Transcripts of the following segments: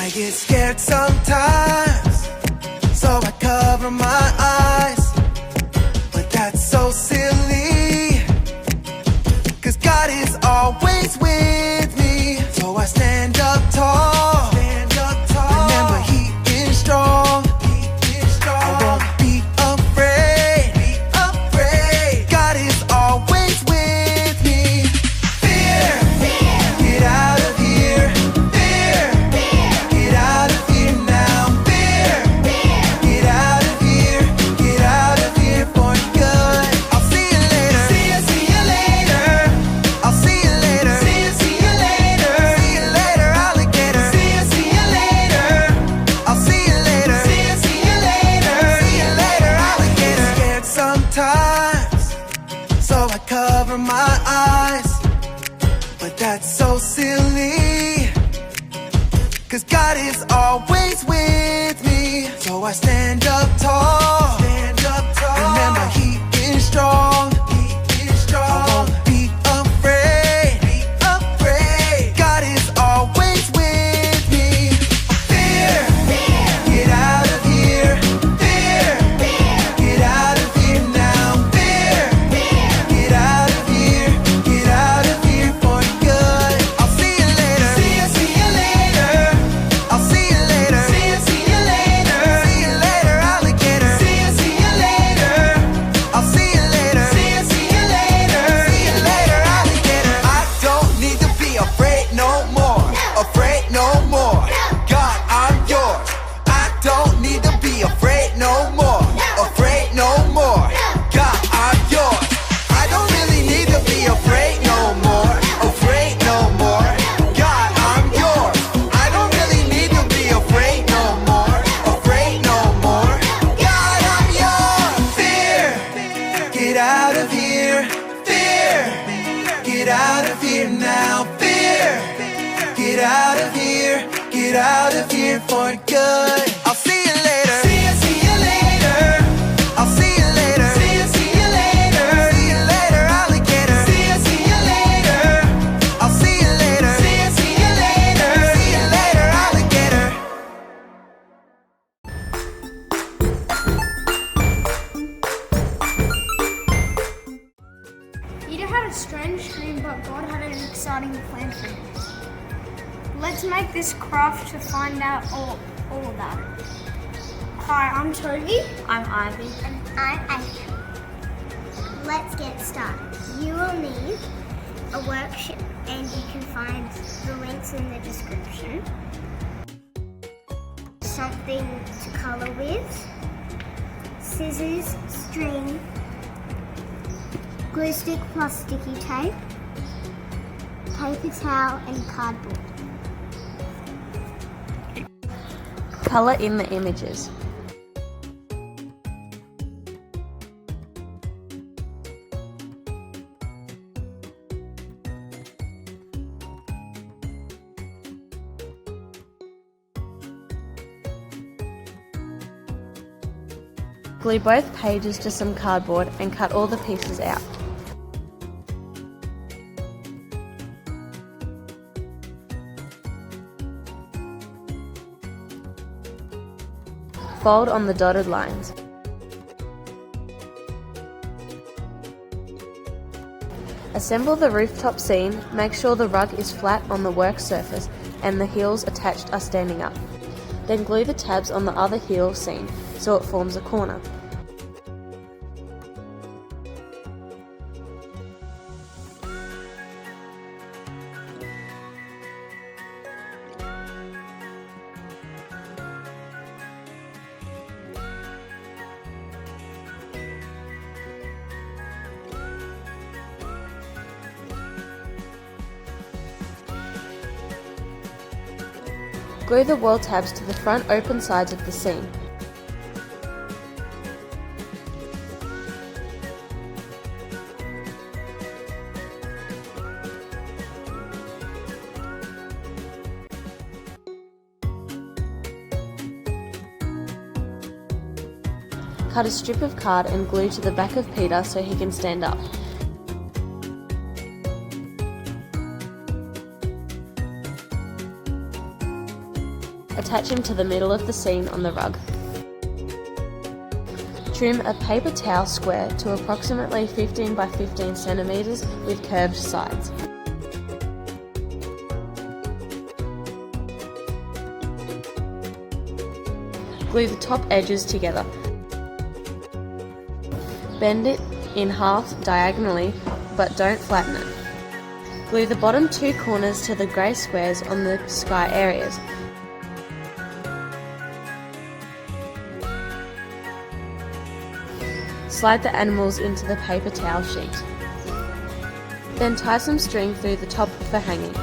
I get scared sometimes, so I cover my eyes. But that's so silly, 'cause God is always with me. So I stand up tall, remember He is strong. I won't be afraid, God is always with me. Fear, get out of here. Fear, get out of here now. Fear, get out of here. Get out of here for good. I'll see you later. See you later. I'll see you later. See you later. See you later, alligator. See you later. I'll see you later. See you later. See you later, alligator. Scared sometimes, so I cover my eyes. But that's so silly, 'cause God is always with me. So I stand up tall, remember He is strong. I won't be afraid, God is always with me. Fear, get out of here. Fear, get out of here now. Fear, get out of here. Get out of here for good. I'll see you later. See you later. I'll see you later. See you later. See you later, alligator. See you later. I'll see you later. See you later. See you later, alligator. I don't need to be afraid no more. Afraid no more. God, I'm yours. I don't need to be afraid no more. Afraid no more. God, I'm yours. I don't really need to be afraid no more. Afraid no more. God, I'm yours. I don't really need to be afraid no more. Afraid no more. God, I'm yours. Fear, get out of here. Fear, get out of here now. Fear, get out of here. Get out of here for good. I'll see you later. See you later. I'll see you later. See you later. See you later, alligator. See you later. I'll see you later. See you later. See you later, alligator. Peter had a strange dream, but God had an exciting plan for him. Let's make this craft to find out all of that. Hi, I'm Toby. I'm Ivy. And I'm Aisha. Let's get started. You will need a worksheet, and you can find the links in the description. Something to colour with, scissors, string, glue stick plus sticky tape, paper towel and cardboard. Colour in the images. Glue both pages to some cardboard and cut all the pieces out. Fold on the dotted lines. Assemble the rooftop scene, make sure the rug is flat on the work surface and the heels attached are standing up. Then glue the tabs on the other heel seam so it forms a corner. Glue the wall tabs to the front open sides of the seam. Cut a strip of card and glue to the back of Peter so he can stand up. Attach him to the middle of the scene on the rug. Trim a paper towel square to approximately 15 by 15 centimeters with curved sides. Glue the top edges together. Bend it in half diagonally, but don't flatten it. Glue the bottom two corners to the grey squares on the sky areas. Slide the animals into the paper towel sheet. Then tie some string through the top for hanging.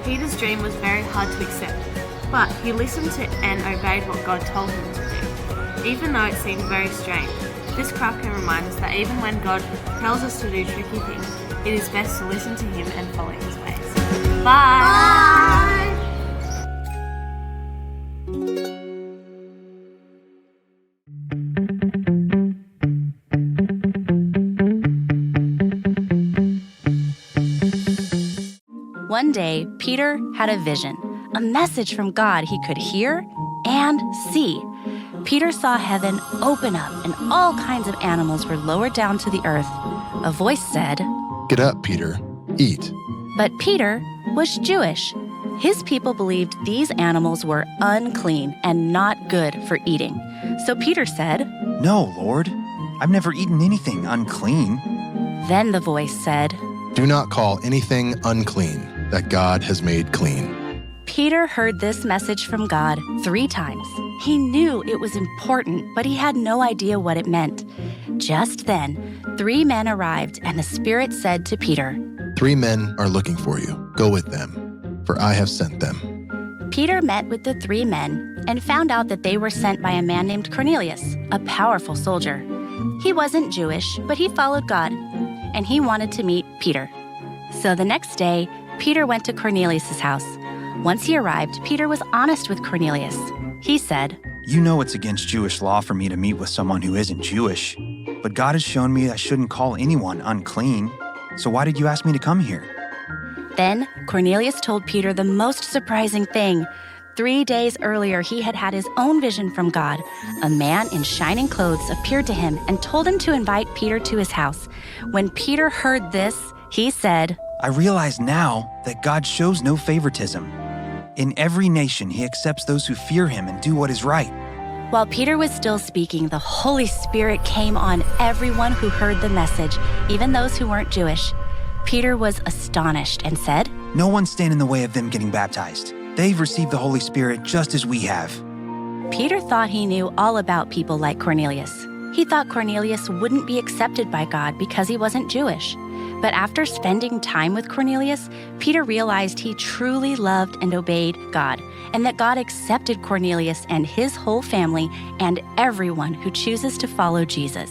Peter's dream was very hard to accept, but he listened to and obeyed what God told him to do, even though it seemed very strange. This craft can remind us that even when God tells us to do tricky things, it is best to listen to Him and follow His ways. Bye! One day, Peter had a vision, a message from God he could hear and see. Peter saw heaven open up and all kinds of animals were lowered down to the earth. A voice said, "Get up, Peter. Eat." But Peter was Jewish. His people believed these animals were unclean and not good for eating. So Peter said, "No, Lord. I've never eaten anything unclean." Then the voice said, Do not call anything unclean that God has made clean. Peter heard this message from God 3 times. He knew it was important, but he had no idea what it meant. Just then, 3 men arrived, and the Spirit said to Peter, 3 men are looking for you. Go with them, for I have sent them. Peter met with the 3 men and found out that they were sent by a man named Cornelius, a powerful soldier. He wasn't Jewish, but he followed God, and he wanted to meet Peter. So the next day, Peter went to Cornelius' house. Once he arrived, Peter was honest with Cornelius. He said, "You know it's against Jewish law for me to meet with someone who isn't Jewish. But God has shown me I shouldn't call anyone unclean. So why did you ask me to come here?" Then Cornelius told Peter the most surprising thing. 3 days earlier, he had had his own vision from God. A man in shining clothes appeared to him and told him to invite Peter to his house. When Peter heard this, he said, "I realize now that God shows no favoritism. In every nation, He accepts those who fear Him and do what is right." While Peter was still speaking, the Holy Spirit came on everyone who heard the message, even those who weren't Jewish. Peter was astonished and said, "No one stand in the way of them getting baptized. They've received the Holy Spirit just as we have." Peter thought he knew all about people like Cornelius. He thought Cornelius wouldn't be accepted by God because he wasn't Jewish. But after spending time with Cornelius, Peter realized he truly loved and obeyed God, and that God accepted Cornelius and his whole family and everyone who chooses to follow Jesus.